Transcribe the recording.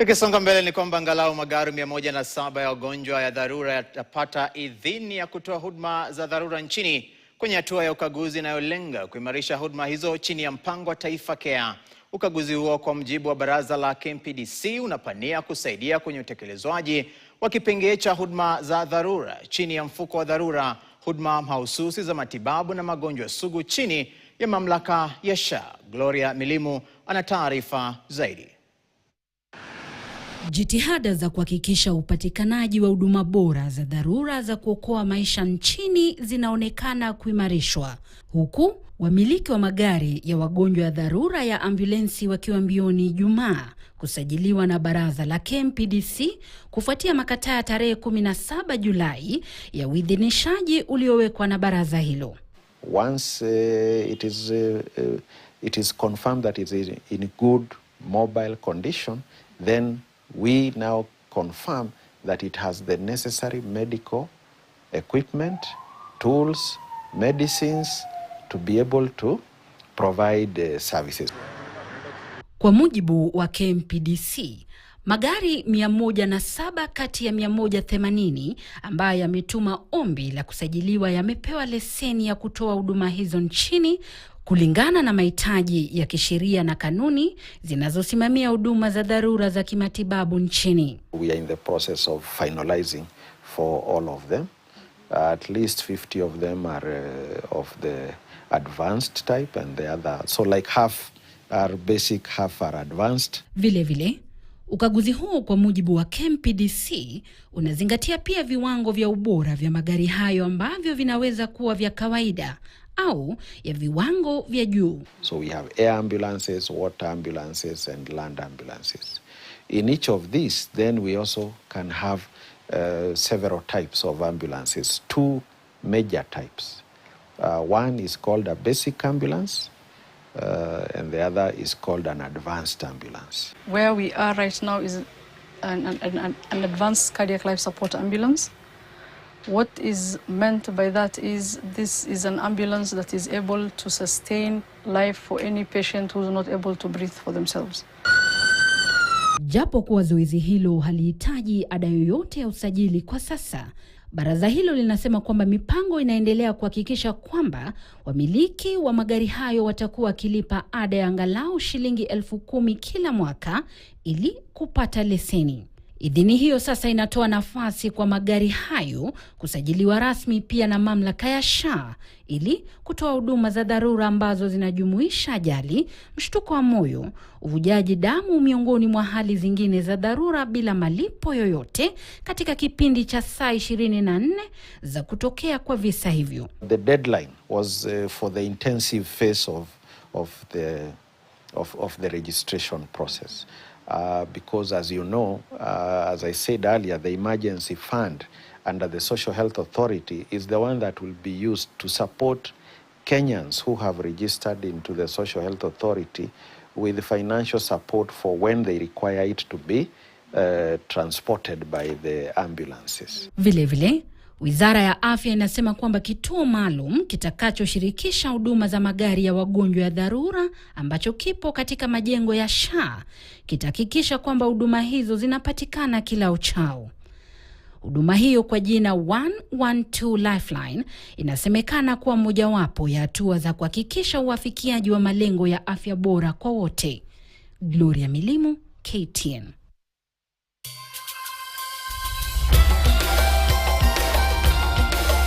Tukisonga mbele ni kwamba angalau magari 107 ya wagonjwa ya dharura yatapata idhini ya kutoa huduma za dharura nchini kwenye hatua ya ukaguzi inayolenga kuimarisha huduma hizo chini ya mpango wa Taifa Care. Ukaguzi huo kwa mujibu wa baraza la KMPDC unapania kusaidia kwenye utekelezwaji wa kipengee cha huduma za dharura chini ya mfuko wa dharura, huduma mahususi za matibabu na magonjwa sugu chini ya mamlaka ya SHA. Gloria Milimu ana taarifa zaidi. Jitihada za kuhakikisha upatikanaji wa huduma bora za dharura za kuokoa maisha nchini zinaonekana kuimarishwa, huku wamiliki wa magari ya wagonjwa ya dharura ya ambulensi wakiwa mbioni Ijumaa kusajiliwa na baraza la KMPDC kufuatia makataa ya tarehe 17 Julai ya uidhinishaji uliowekwa na baraza hilo. Once it is confirmed that it is in good mobile condition, then we now confirm that it has the necessary medical equipment, tools, medicines to be able to provide services. Kwa mujibu wa KMPDC, magari 107 kati ya 180 ambayo yametuma ombi la kusajiliwa yamepewa leseni ya kutoa huduma hizo nchini kulingana na mahitaji ya kisheria na kanuni zinazosimamia huduma za dharura za kimatibabu nchini. We are in the process of finalizing for all of them. At least 50 of them are of the advanced type and the other, so like half are basic, half are advanced. Vile ukaguzi huu kwa mujibu wa KMPDC unazingatia pia viwango vya ubora vya magari hayo ambavyo vinaweza kuwa vya kawaida au ya viwango vya juu. So we have air ambulances, water ambulances and land ambulances. In each of these, then we also can have several types of ambulances, two major types. One is called a basic ambulance and the other is called an advanced ambulance. Where we are right now is an advanced cardiac life support ambulance. What is meant by that is this is an ambulance that is able to sustain life for any patient who is not able to breathe for themselves. Japo kuwa zoezi hilo halihitaji ada yoyote ya usajili kwa sasa, baraza hilo linasema kwamba mipango inaendelea kuhakikisha kwamba wamiliki wa magari hayo watakuwa wakilipa ada ya angalau shilingi 10,000 kila mwaka ili kupata leseni. Idhini hiyo sasa inatoa nafasi kwa magari hayo kusajiliwa rasmi pia na mamlaka ya SHA ili kutoa huduma za dharura ambazo zinajumuisha ajali, mshtuko wa moyo, uvujaji damu miongoni mwa hali zingine za dharura bila malipo yoyote katika kipindi cha saa 24 za kutokea kwa visa hivyo. The deadline was for the intensive phase of the registration process. Because as you know, as I said earlier, the emergency fund under the Social Health Authority is the one that will be used to support Kenyans who have registered into the Social Health Authority with financial support for when they require it to be transported by the ambulances. Vile Wizara ya Afya inasema kwamba kituo maalum kitakachoshirikisha huduma za magari ya wagonjwa ya dharura ambacho kipo katika majengo ya SHA kitahakikisha kwamba huduma hizo zinapatikana kila uchao. Huduma hiyo kwa jina 112 Lifeline inasemekana kuwa mojawapo ya hatua za kuhakikisha uafikiaji wa malengo ya afya bora kwa wote. Gloria Milimu, KTN.